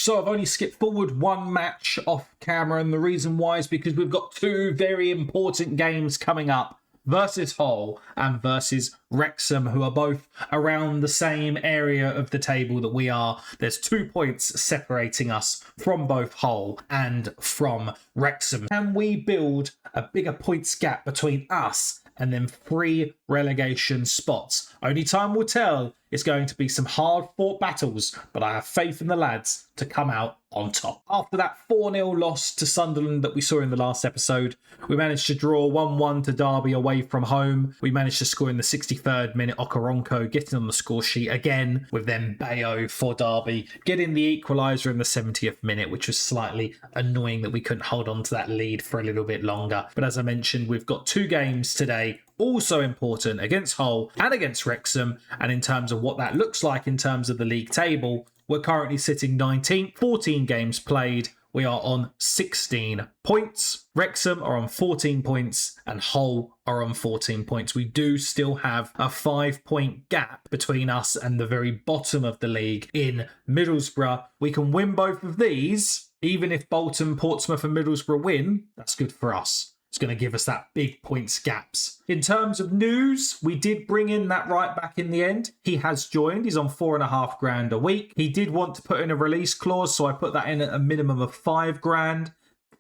So I've only skipped forward one match off camera, and the reason why is because we've got two very important games coming up versus Hull and versus Wrexham, who are both around the same area of the table that we are. There's 2 points separating us from both Hull and from Wrexham. Can we build a bigger points gap between us and then 3 relegation spots? Only time will tell. It's going to be some hard-fought battles, but I have faith in the lads to come out on top. After that 4-0 loss to Sunderland that we saw in the last episode, we managed to draw 1-1 to Derby away from home. We managed to score in the 63rd minute, Okoronkwo getting on the score sheet again, with then Bayo for Derby getting the equaliser in the 70th minute, which was slightly annoying that we couldn't hold on to that lead for a little bit longer. But as I mentioned, we've got 2 games today, also important, against Hull and against Wrexham. And in terms of what that looks like in terms of the league table, we're currently sitting 19th, 14 games played. We are on 16 points. Wrexham are on 14 points and Hull are on 14 points. We do still have a 5-point gap between us and the very bottom of the league in Middlesbrough. We can win both of these. Even if Bolton, Portsmouth and Middlesbrough win, that's good for us. It's going to give us that big points gaps. In terms of news, we did bring in that right back in the end. He has joined. He's on $4,500 a week. He did want to put in a release clause, so I put that in at a minimum of $5,000.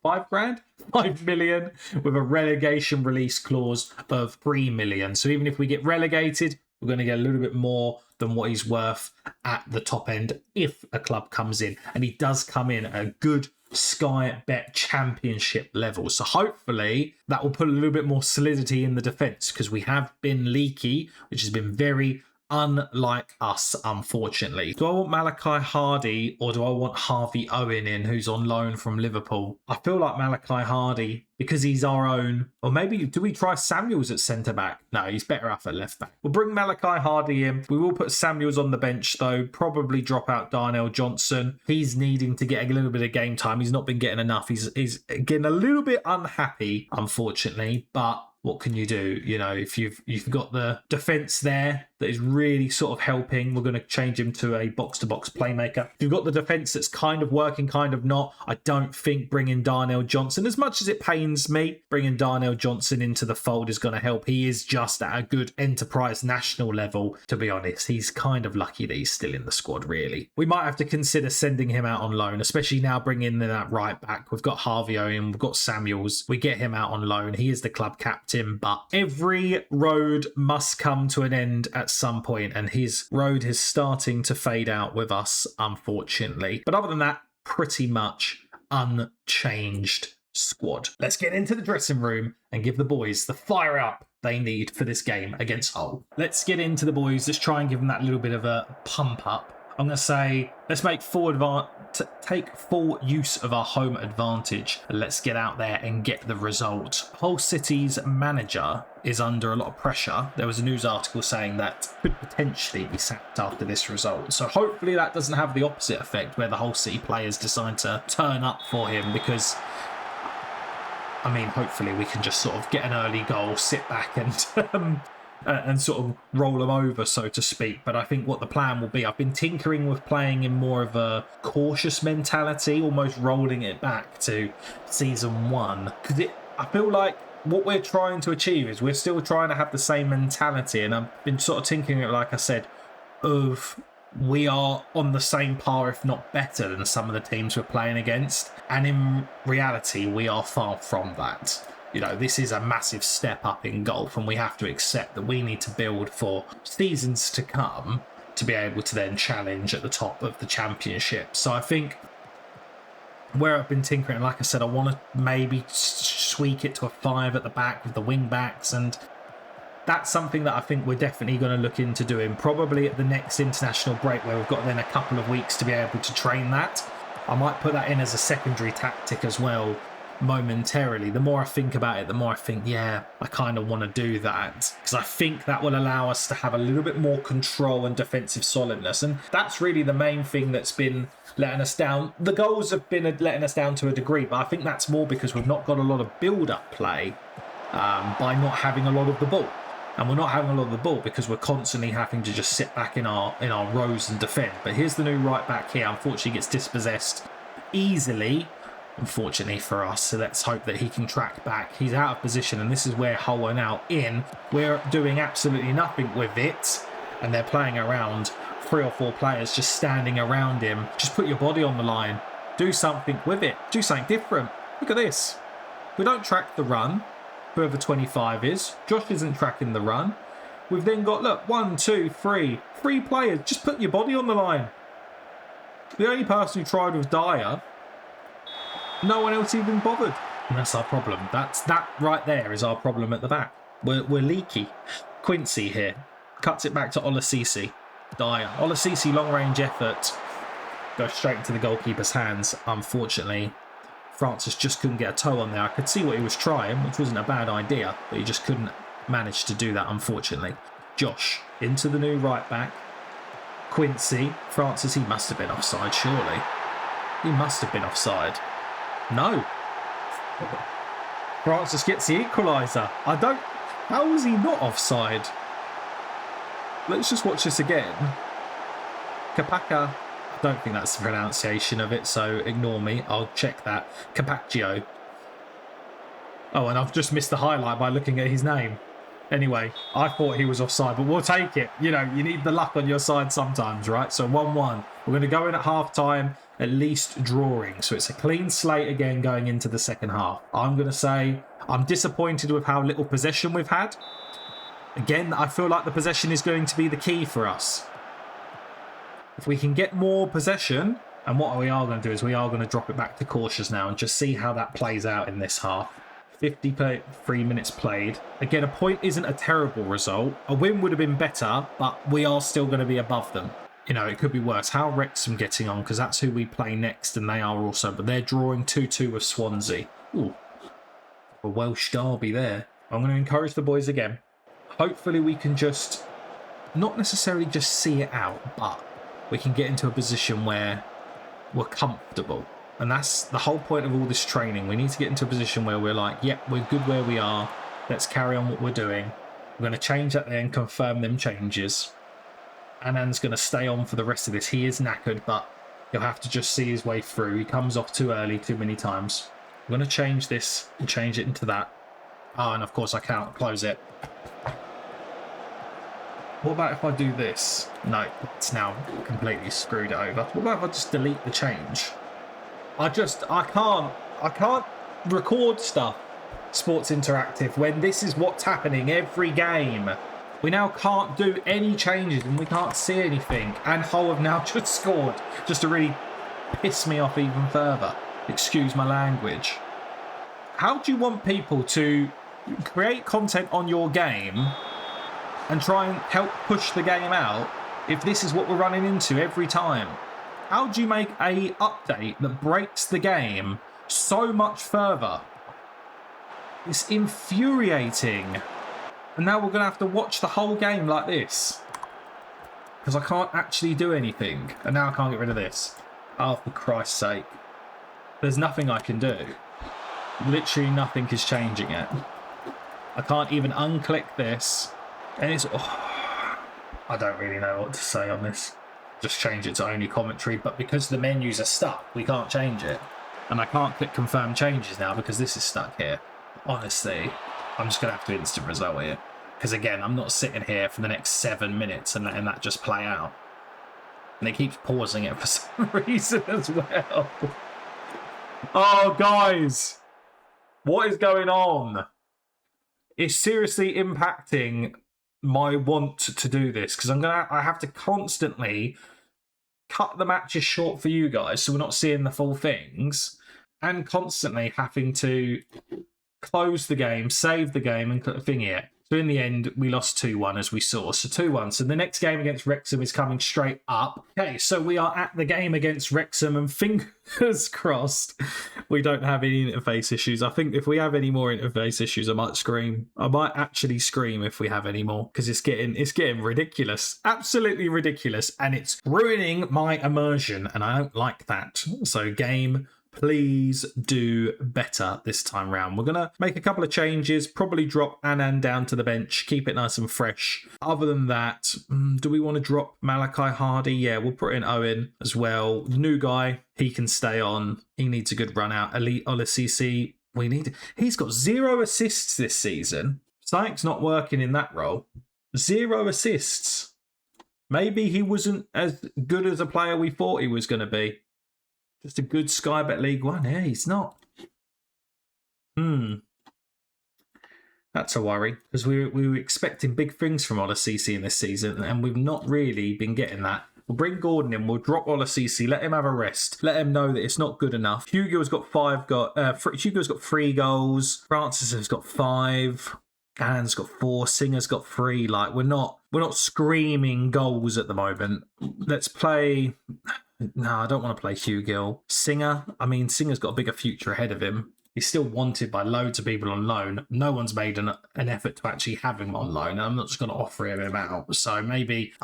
$5 million, with a relegation release clause of 3 million. So even if we get relegated, we're going to get a little bit more than what he's worth at the top end if a club comes in. And he does come in at a good Sky Bet Championship level. So hopefully that will put a little bit more solidity in the defence, because we have been leaky, which has been very unlike us, unfortunately. Do I want Malachi Hardy or do I want Harvey Owen in, who's on loan from Liverpool? I feel like Malachi Hardy, because he's our own. Or maybe, do we try Samuels at centre-back? No, he's better off at left-back. We'll bring Malachi Hardy in. We will put Samuels on the bench, though. Probably drop out Darnell Johnson. He's needing to get a little bit of game time. He's not been getting enough. He's getting a little bit unhappy, unfortunately, but what can you do? You know, if you've got the defence there that is really sort of helping, we're going to change him to a box-to-box playmaker. If you've got the defence that's kind of working, kind of not, I don't think bringing Darnell Johnson, as much as it pains me, bringing Darnell Johnson into the fold is going to help. He is just at a good enterprise national level, to be honest. He's kind of lucky that he's still in the squad, really. We might have to consider sending him out on loan, especially now bringing in that right back. We've got Harvey Owen, we've got Samuels. We get him out on loan. He is the club captain, but every road must come to an end at some point, and his road is starting to fade out with us, unfortunately. But other than that, pretty much unchanged squad. Let's get into the dressing room and give the boys the fire up they need for this game against Hull. Let's get into the boys. Let's try and give them that little bit of a pump up. I'm going to say, let's make take full use of our home advantage. Let's get out there and get the result. Hull City's manager is under a lot of pressure. There was a news article saying that could potentially be sacked after this result. So hopefully that doesn't have the opposite effect, where the Hull City players decide to turn up for him, because I mean, hopefully we can just sort of get an early goal, sit back and sort of roll them over, so to speak. But I think what the plan will be, I've been tinkering with playing in more of a cautious mentality, almost rolling it back to season 1. Because I feel like what we're trying to achieve is we're still trying to have the same mentality. And I've been sort of tinkering it, like I said, of we are on the same par, if not better, than some of the teams we're playing against. And in reality, we are far from that. You know, this is a massive step up in golf, and we have to accept that we need to build for seasons to come to be able to then challenge at the top of the championship. So I think where I've been tinkering, like I said, I want to maybe tweak it to a 5 at the back with the wing backs, and that's something that I think we're definitely going to look into doing, probably at the next international break, where we've got then a couple of weeks to be able to train that. I might put that in as a secondary tactic as well, momentarily. The more I think about it, the more I think, yeah, I kind of want to do that, because I think that will allow us to have a little bit more control and defensive solidness. And that's really the main thing that's been letting us down. The goals have been letting us down to a degree, but I think that's more because we've not got a lot of build-up play by not having a lot of the ball. And we're not having a lot of the ball because we're constantly having to just sit back in our rows and defend. But here's the new right back here. Unfortunately, gets dispossessed easily, unfortunately for us. So let's hope that he can track back. He's out of position, and this is where Hull are now in. We're doing absolutely nothing with it, and they're playing around. 3 or 4 players just standing around him. Just put your body on the line. Do something with it. Do something different. Look at this. We don't track the run. Whoever 25 is. Josh isn't tracking the run. We've then got, look, 1, 2, 3. 3 players. Just put your body on the line. The only person who tried was Dyer. No one else even bothered. And that's our problem. That right there is our problem at the back. We're leaky. Quincy here. Cuts it back to Olasisi. Dyer. Olasisi, long range effort. Goes straight into the goalkeeper's hands. Unfortunately, Francis just couldn't get a toe on there. I could see what he was trying, which wasn't a bad idea, but he just couldn't manage to do that, unfortunately. Josh into the new right back. Quincy. Francis, he must have been offside, surely. He must have been offside. No. Francis gets the equaliser. How was he not offside? Let's just watch this again. Kapaka. I don't think that's the pronunciation of it, so ignore me. I'll check that. Capaccio. Oh, and I've just missed the highlight by looking at his name. Anyway, I thought he was offside, but we'll take it. You know, you need the luck on your side sometimes, right? So 1-1. We're going to go in at half-time, at least drawing. So it's a clean slate again going into the second half. I'm going to say I'm disappointed with how little possession we've had. Again, I feel like the possession is going to be the key for us. If we can get more possession, and what we are going to do is we are going to drop it back to cautious now and just see how that plays out in this half. 53 minutes played. Again, a point isn't a terrible result. A win would have been better, but we are still going to be above them. You know, it could be worse. How are Wrexham getting on? Because that's who we play next, and they are also. But they're drawing 2-2 with Swansea. Ooh, a Welsh derby there. I'm going to encourage the boys again. Hopefully we can just, not necessarily just see it out, but we can get into a position where we're comfortable. And that's the whole point of all this training. We need to get into a position where we're like, yep, we're good where we are. Let's carry on what we're doing. We're going to change that there and confirm them changes. Anand's going to stay on for the rest of this. He is knackered, but he'll have to just see his way through. He comes off too early, too many times. I'm going to change this and change it into that. Oh, and of course I can't close it. What about if I do this? No, it's now completely screwed it over. What about if I just delete the change? I can't record stuff, Sports Interactive, when this is what's happening every game. We now can't do any changes and we can't see anything. And Hull have now just scored, just to really piss me off even further. Excuse my language. How do you want people to create content on your game and try and help push the game out if this is what we're running into every time? How do you make a update that breaks the game so much further? It's infuriating. And now we're going to have to watch the whole game like this. Because I can't actually do anything. And now I can't get rid of this. Oh, for Christ's sake. There's nothing I can do. Literally nothing is changing it. I can't even unclick this. And it's... Oh, I don't really know what to say on this. Just change it to only commentary. But because the menus are stuck, we can't change it. And I can't click confirm changes now because this is stuck here. Honestly, I'm just going to have to instant result it. Because again, I'm not sitting here for the next 7 minutes and letting that just play out. And it keeps pausing it for some reason as well. Oh, guys. What is going on? It's seriously impacting my want to do this. Because I have to constantly cut the matches short for you guys so we're not seeing the full things. And constantly having to close the game, save the game, and thing it. So in the end, we lost 2-1 as we saw. So 2-1. So the next game against Wrexham is coming straight up. Okay, so we are at the game against Wrexham, and fingers crossed we don't have any interface issues. I think if we have any more interface issues, I might scream. I might actually scream if we have any more, because it's getting ridiculous. Absolutely ridiculous. And it's ruining my immersion, and I don't like that. So game please do better this time round. We're going to make a couple of changes, probably drop Anand down to the bench, keep it nice and fresh. Other than that, do we want to drop Malachi Hardy? Yeah, we'll put in Owen as well. New guy, he can stay on. He needs a good run out. Elite Olasisi, he's got 0 assists this season. Something's not working in that role. 0 assists. Maybe he wasn't as good as a player we thought he was going to be. Just a good Sky Bet League One. Yeah, he's not. That's a worry, because we were expecting big things from Olasisi in this season, and we've not really been getting that. We'll bring Gordon in. We'll drop Olasisi. Let him have a rest. Let him know that it's not good enough. Hugo's got 3 goals. Francis has got 5. Anne's got 4, Singer's got 3. Like, we're not screaming goals at the moment. Let's play. No, I don't want to play Hugo. Singer's got a bigger future ahead of him. He's still wanted by loads of people on loan. No one's made an effort to actually have him on loan. I'm not just going to offer him out. So maybe,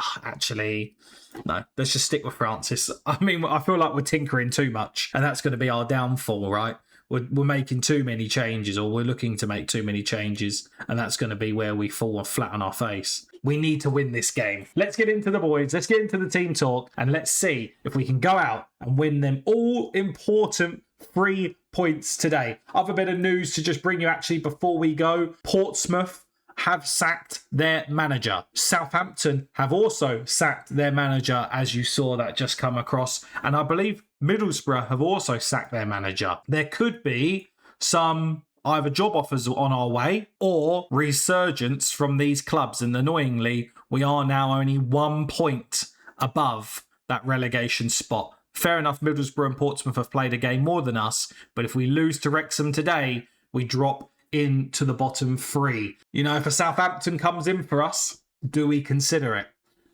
no, let's just stick with Francis. I feel like we're tinkering too much, and that's going to be our downfall, right? We're making too many changes, or we're looking to make too many changes, and that's going to be where we fall flat on our face. We need to win this game. Let's get into the boys. Let's get into the team talk, and let's see if we can go out and win them all important 3 points today. Other bit of news to just bring you actually before we go. Portsmouth have sacked their manager. Southampton have also sacked their manager, as you saw that just come across. And I believe Middlesbrough have also sacked their manager. There could be some either job offers on our way or resurgence from these clubs. And annoyingly, we are now only 1 point above that relegation spot. Fair enough, Middlesbrough and Portsmouth have played a game more than us, but if we lose to Wrexham today, we drop into the bottom 3. If a Southampton comes in for us, do we consider it?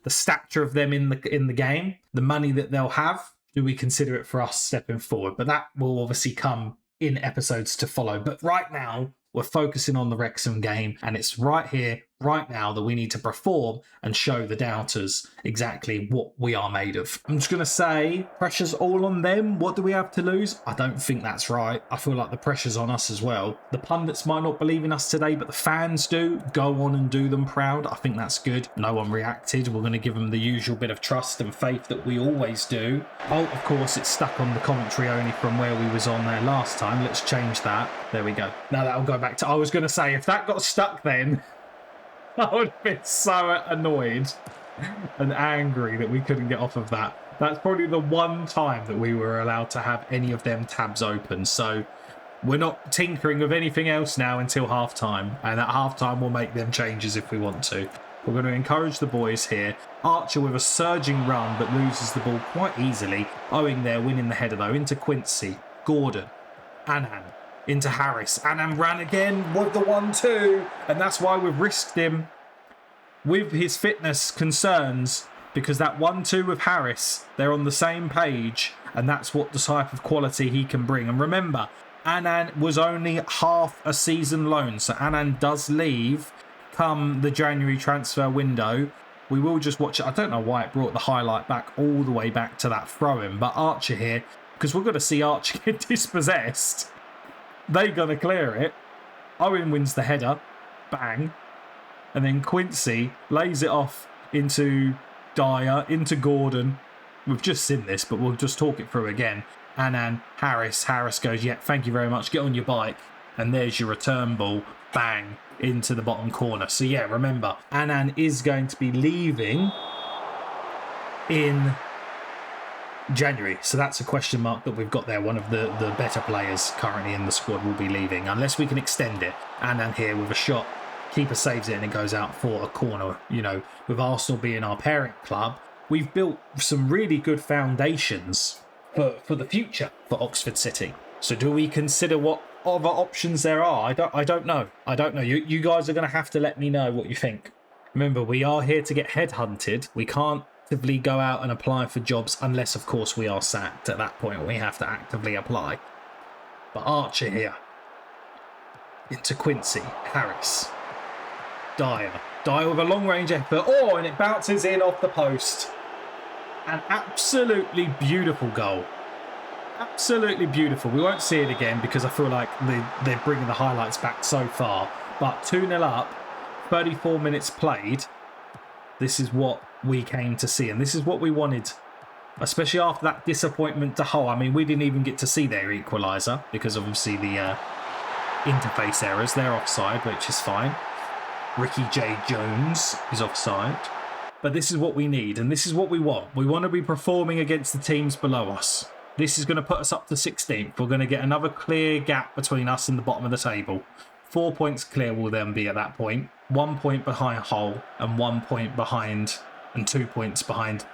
The stature of them in the game, the money that they'll have, do we consider it for us stepping forward? But that will obviously come in episodes to follow. But right now, we're focusing on the Wrexham game, and it's right here, right now, that we need to perform and show the doubters exactly what we are made of. I'm just going to say, pressure's all on them. What do we have to lose? I don't think that's right. I feel like the pressure's on us as well. The pundits might not believe in us today, but the fans do. Go on and do them proud. I think that's good. No one reacted. We're going to give them the usual bit of trust and faith that we always do. Oh, of course, it's stuck on the commentary only from where we was on there last time. Let's change that. There we go. Now that'll go back to... I was going to say, if that got stuck then... I would have been so annoyed and angry that we couldn't get off of that. That's probably the one time that we were allowed to have any of them tabs open. So we're not tinkering with anything else now until half-time. And at half-time, we'll make them changes if we want to. We're going to encourage the boys here. Archer with a surging run, but loses the ball quite easily. Owing there, winning the header though, into Quincy, Gordon, Anand. Into Harris. Anand ran again with the 1-2. And that's why we've risked him with his fitness concerns. Because that 1-2 with Harris, they're on the same page. And that's what the type of quality he can bring. And remember, Anand was only half a season loan. So Anand does leave come the January transfer window. We will just watch it. I don't know why it brought the highlight back all the way back to that throw-in. But Archer here, because we're going to see Archer get dispossessed. They're going to clear it. Owen wins the header. Bang. And then Quincy lays it off into Dyer, into Gordon. We've just seen this, but we'll just talk it through again. Anand, Harris. Harris goes, yeah, thank you very much. Get on your bike. And there's your return ball. Bang. Into the bottom corner. So yeah, remember, Anand is going to be leaving in January. So that's a question mark that we've got there. One of the better players currently in the squad will be leaving, unless we can extend it. Anand here with a shot. Keeper saves it and it goes out for a corner. With Arsenal being our parent club, we've built some really good foundations for the future for Oxford City. So do we consider what other options there are? I don't know. You guys are going to have to let me know what you think. Remember, we are here to get headhunted. We can't actively go out and apply for jobs unless, of course, we are sacked. At that point, we have to actively apply. But Archer here. Into Quincy. Harris. Dyer with a long-range effort. Oh, and it bounces in off the post. An absolutely beautiful goal. Absolutely beautiful. We won't see it again because I feel like they're bringing the highlights back so far. But 2-0 up, 34 minutes played. This is what we came to see, and this is what we wanted, especially after that disappointment to Hull. I mean, we didn't even get to see their equaliser because obviously the interface errors. They're offside, which is fine. Ricky J. Jones is offside. But this is what we need, and this is what we want. We want to be performing against the teams below us. This is going to put us up to 16th. We're going to get another clear gap between us and the bottom of the table. 4 points clear will then be at that point. 1 point behind Hull and 1 point behind, and 2 points behind,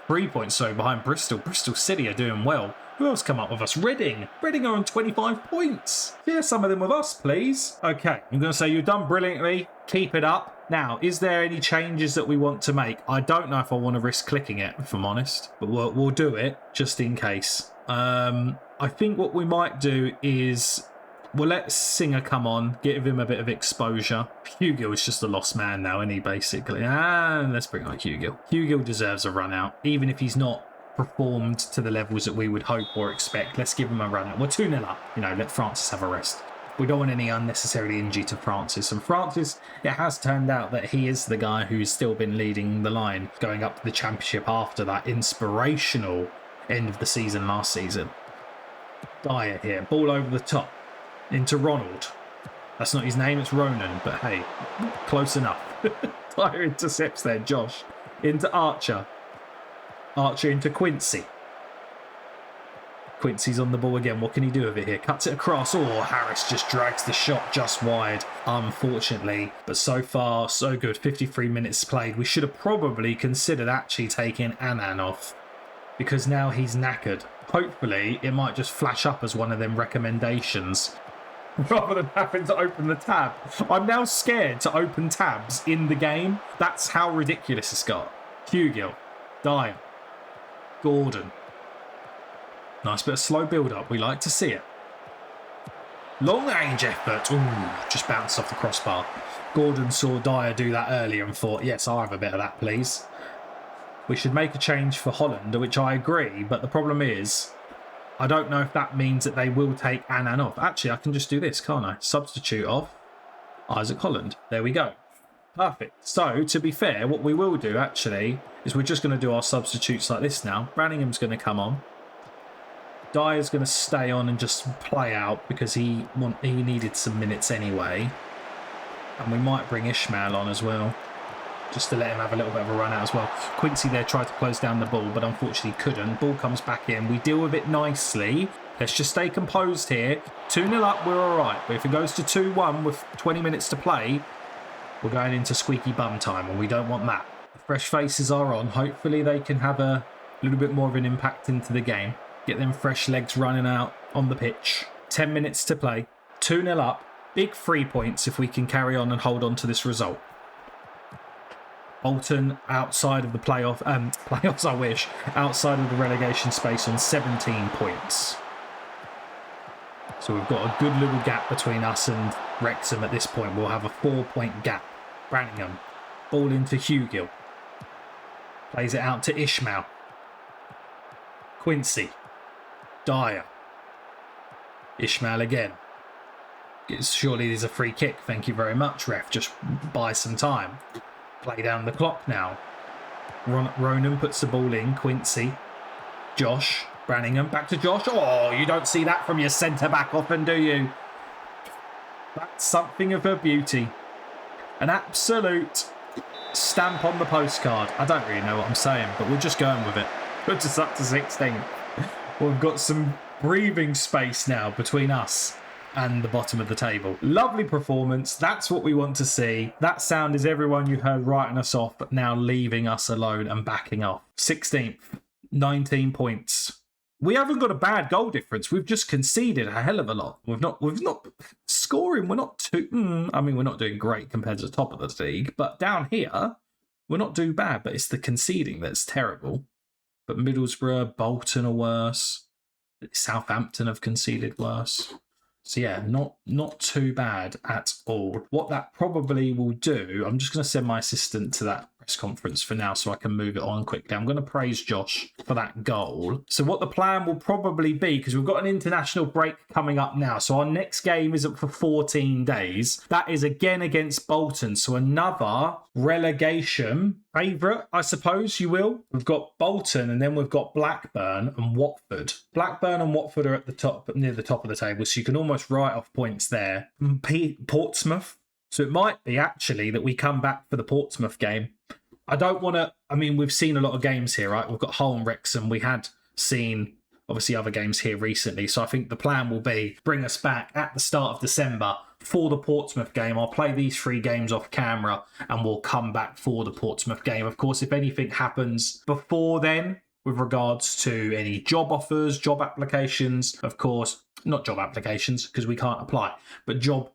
3 points, so behind Bristol. Bristol City are doing well. Who else come up with us? Reading. Reading are on 25 points. Share some of them with us, please. Okay, I'm going to say you've done brilliantly. Keep it up. Now, is there any changes that we want to make? I don't know if I want to risk clicking it, if I'm honest, but we'll do it just in case. I think what we might do is we'll let Singer come on, give him a bit of exposure. Hugill is just a lost man now, isn't he, basically? And let's bring on Hugill. Hugill deserves a run out, even if he's not performed to the levels that we would hope or expect. Let's give him a run out. We're 2-0 up. You know, let Francis have a rest. We don't want any unnecessary injury to Francis. And Francis, it has turned out that he is the guy who's still been leading the line, going up to the Championship after that inspirational end of the season last season. Dyer here, ball over the top, into Ronald. That's not his name, it's Ronan, but hey, close enough. Dyer intercepts there, Josh. Into Archer. Archer into Quincy. Quincy's on the ball again. What can he do with it here? Cuts it across. Oh, Harris just drags the shot just wide, unfortunately. But so far, so good. 53 minutes played. We should have probably considered actually taking Annan off, because now he's knackered. Hopefully, it might just flash up as one of them recommendations rather than having to open the tab. I'm now scared to open tabs in the game. That's how ridiculous it's got. Hugill. Dyer. Gordon. Nice bit of slow build-up. We like to see it. Long-range effort. Ooh, just bounced off the crossbar. Gordon saw Dyer do that earlier and thought, yes, I'll have a bit of that, please. We should make a change for Holland, which I agree, but the problem is, I don't know if that means that they will take Annan off. Actually, I can just do this, can't I? Substitute off Isaac Holland. There we go. Perfect. So, to be fair, what we will do, actually, is we're just going to do our substitutes like this now. Branningham's going to come on. Dyer's going to stay on and just play out because he needed some minutes anyway. And we might bring Ishmael on as well, just to let him have a little bit of a run out as well. Quincy there tried to close down the ball, but unfortunately couldn't. Ball comes back in. We deal with it nicely. Let's just stay composed here. 2-0 up, we're all right. But if it goes to 2-1 with 20 minutes to play, we're going into squeaky bum time, and we don't want that. The fresh faces are on. Hopefully they can have a little bit more of an impact into the game. Get them fresh legs running out on the pitch. 10 minutes to play. 2-0 up. Big 3 points if we can carry on and hold on to this result. Bolton outside of the playoffs, I wish, outside of the relegation space on 17 points. So we've got a good little gap between us and Wrexham at this point. We'll have a 4-point gap. Branningham. Ball into Hugill. Plays it out to Ishmael. Quincy. Dyer. Ishmael again. Surely there's a free kick. Thank you very much, ref. Just buy some time. Play down the clock now. Ronan puts the ball in. Quincy. Josh. Branningham. Back to Josh. Oh, you don't see that from your centre-back often, do you? That's something of a beauty. An absolute stamp on the postcard. I don't really know what I'm saying, but we're just going with it. Puts us up to 16. We've got some breathing space now between us and the bottom of the table. Lovely performance. That's what we want to see. That sound is everyone you heard writing us off, but now leaving us alone and backing off. 16th, 19 points. We haven't got a bad goal difference. We've just conceded a hell of a lot. We've not scoring. We're not too. I mean, we're not doing great compared to the top of the league, but down here, we're not doing bad. But it's the conceding that's terrible. But Middlesbrough, Bolton are worse. Southampton have conceded worse. So yeah, not too bad at all. What that probably will do, I'm just going to send my assistant to that press conference for now so I can move it on quickly. I'm going to praise Josh for that goal. So what the plan will probably be, because we've got an international break coming up now, so our next game isn't for 14 days. That is again against Bolton, so another relegation favourite, I suppose you will. We've got Bolton and then we've got Blackburn and Watford. Blackburn and Watford are at the top, near the top of the table, so you can almost write off points there. Portsmouth. So it might be actually that we come back for the Portsmouth game. I don't want to, I mean, we've seen a lot of games here, right? We've got Hull and Wrexham. We had seen obviously other games here recently. So I think the plan will be bring us back at the start of December for the Portsmouth game. I'll play these 3 games off camera and we'll come back for the Portsmouth game. Of course, if anything happens before then with regards to any job offers, job applications, of course, not job applications because we can't apply, but job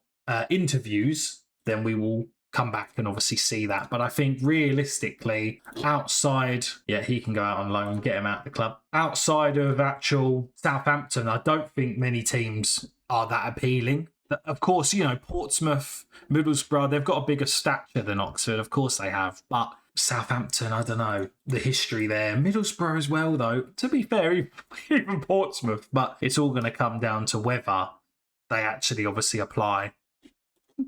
interviews, then we will come back and obviously see that. But I think realistically, outside, yeah, he can go out on loan, get him out of the club. Outside of actual Southampton, I don't think many teams are that appealing. Of course, you know, Portsmouth, Middlesbrough, they've got a bigger stature than Oxford. Of course they have. But Southampton, I don't know, the history there. Middlesbrough as well, though. To be fair, even Portsmouth. But it's all going to come down to whether they actually obviously apply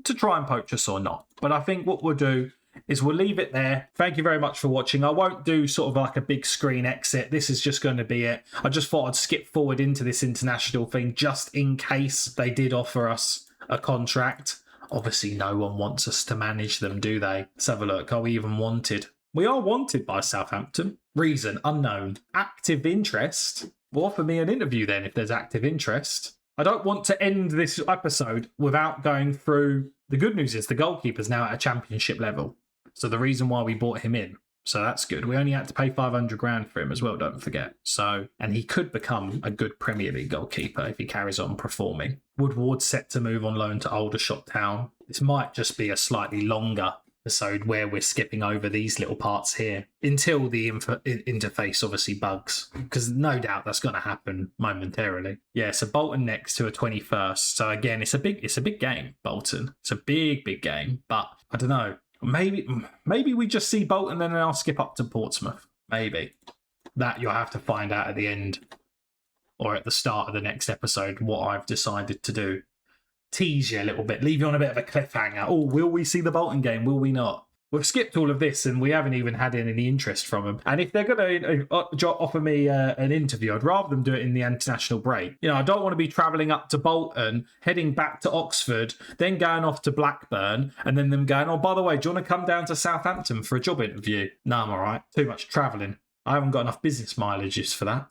to try and poach us or not. But I think what we'll do is we'll leave it there. Thank you very much for watching. I won't do sort of like a big screen exit. This is just going to be it. I just thought I'd skip forward into this international thing just in case they did offer us a contract. Obviously, no one wants us to manage them, do they? Let's have a look. Are we even wanted? We are wanted by Southampton. Reason unknown. Active interest. Well, offer me an interview then if there's active interest. I don't want to end this episode without going through. The good news is the goalkeeper's now at a championship level. So the reason why we bought him in. So that's good. We only had to pay 500 grand for him as well, don't forget. So, and he could become a good Premier League goalkeeper if he carries on performing. Woodward set to move on loan to Aldershot Town. This might just be a slightly longer episode where we're skipping over these little parts here until the interface obviously bugs, because no doubt that's going to happen momentarily. Yeah, so Bolton next to a 21st. So again, it's a big game, Bolton. It's a big game, but I don't know. Maybe we just see Bolton and then I'll skip up to Portsmouth. Maybe. That you'll have to find out at the end or at the start of the next episode what I've decided to do. Tease you a little bit, leave you on a bit of a cliffhanger. Oh, will we see the Bolton game? Will we not? We've skipped all of this and we haven't even had any interest from them. And if they're going to offer me an interview, I'd rather them do it in the international break. You know, I don't want to be travelling up to Bolton, heading back to Oxford, then going off to Blackburn, and then them going, oh, by the way, do you want to come down to Southampton for a job interview? No, I'm all right. Too much travelling. I haven't got enough business mileages for that.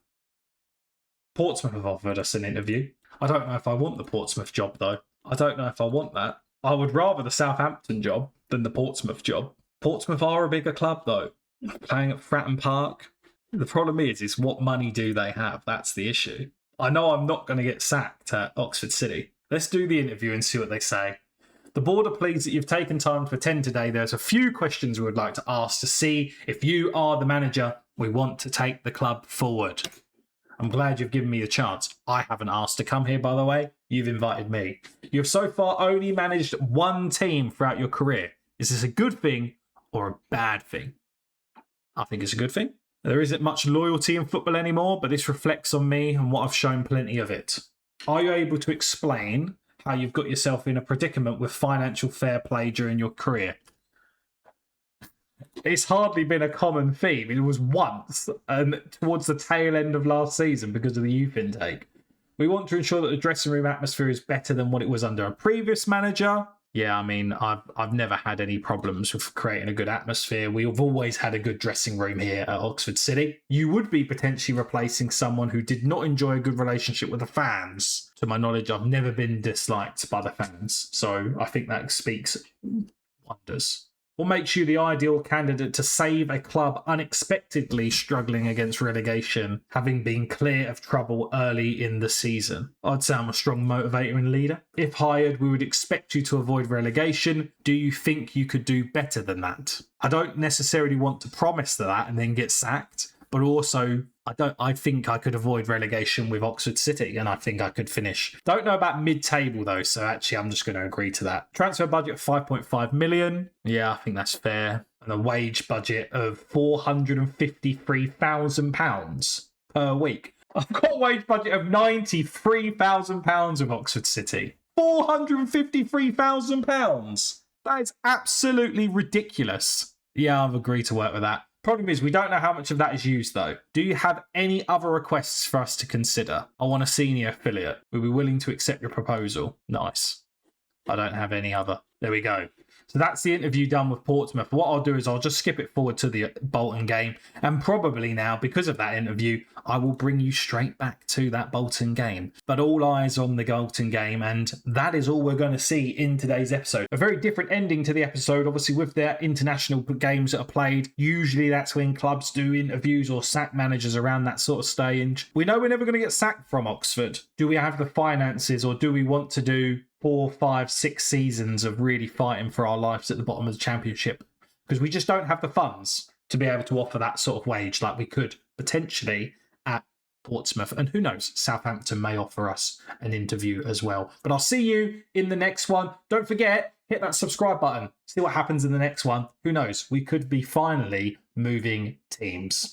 Portsmouth have offered us an interview. I don't know if I want the Portsmouth job, though. I don't know if I want that. I would rather the Southampton job than the Portsmouth job. Portsmouth are a bigger club, though. Playing at Fratton Park. The problem is what money do they have? That's the issue. I know I'm not going to get sacked at Oxford City. Let's do the interview and see what they say. The board are pleased that you've taken time to attend today. There's a few questions we would like to ask to see if you are the manager we want to take the club forward. I'm glad you've given me the chance. I haven't asked to come here, by the way. You've invited me. You've so far only managed one team throughout your career. Is this a good thing or a bad thing? I think it's a good thing. There isn't much loyalty in football anymore, but this reflects on me and what I've shown plenty of it. Are you able to explain how you've got yourself in a predicament with financial fair play during your career? It's hardly been a common theme. It was once towards the tail end of last season because of the youth intake. We want to ensure that the dressing room atmosphere is better than what it was under a previous manager. Yeah, I mean, I've never had any problems with creating a good atmosphere. We've always had a good dressing room here at Oxford City. You would be potentially replacing someone who did not enjoy a good relationship with the fans. To my knowledge, I've never been disliked by the fans. So I think that speaks wonders. What makes you the ideal candidate to save a club unexpectedly struggling against relegation, having been clear of trouble early in the season? I'd say I'm a strong motivator and leader. If hired, we would expect you to avoid relegation. Do you think you could do better than that? I don't necessarily want to promise that and then get sacked, but also I think I could avoid relegation with Oxford City, and I think I could finish. Don't know about mid-table though, so actually I'm just going to agree to that. Transfer budget of 5.5 million. Yeah, I think that's fair. and a wage budget of £453,000 per week. I've got a wage budget of £93,000 with Oxford City. £453,000. That is absolutely ridiculous. Yeah, I've agreed to work with that. Problem is, we don't know how much of that is used, though. Do you have any other requests for us to consider? I want a senior affiliate. We'll be willing to accept your proposal. Nice. I don't have any other. There we go. So that's the interview done with Portsmouth. What I'll do is I'll just skip it forward to the Bolton game. And probably now, because of that interview, I will bring you straight back to that Bolton game. But all eyes on the Bolton game. And that is all we're going to see in today's episode. A very different ending to the episode. Obviously, with their international games that are played, usually that's when clubs do interviews or sack managers around that sort of stage. We know we're never going to get sacked from Oxford. Do we have the finances, or do we want to do 4, 5, 6 seasons of really fighting for our lives at the bottom of the Championship? Because we just don't have the funds to be able to offer that sort of wage like we could potentially at Portsmouth. And who knows, Southampton may offer us an interview as well. But I'll see you in the next one. Don't forget, hit that subscribe button. See what happens in the next one. Who knows, we could be finally moving teams.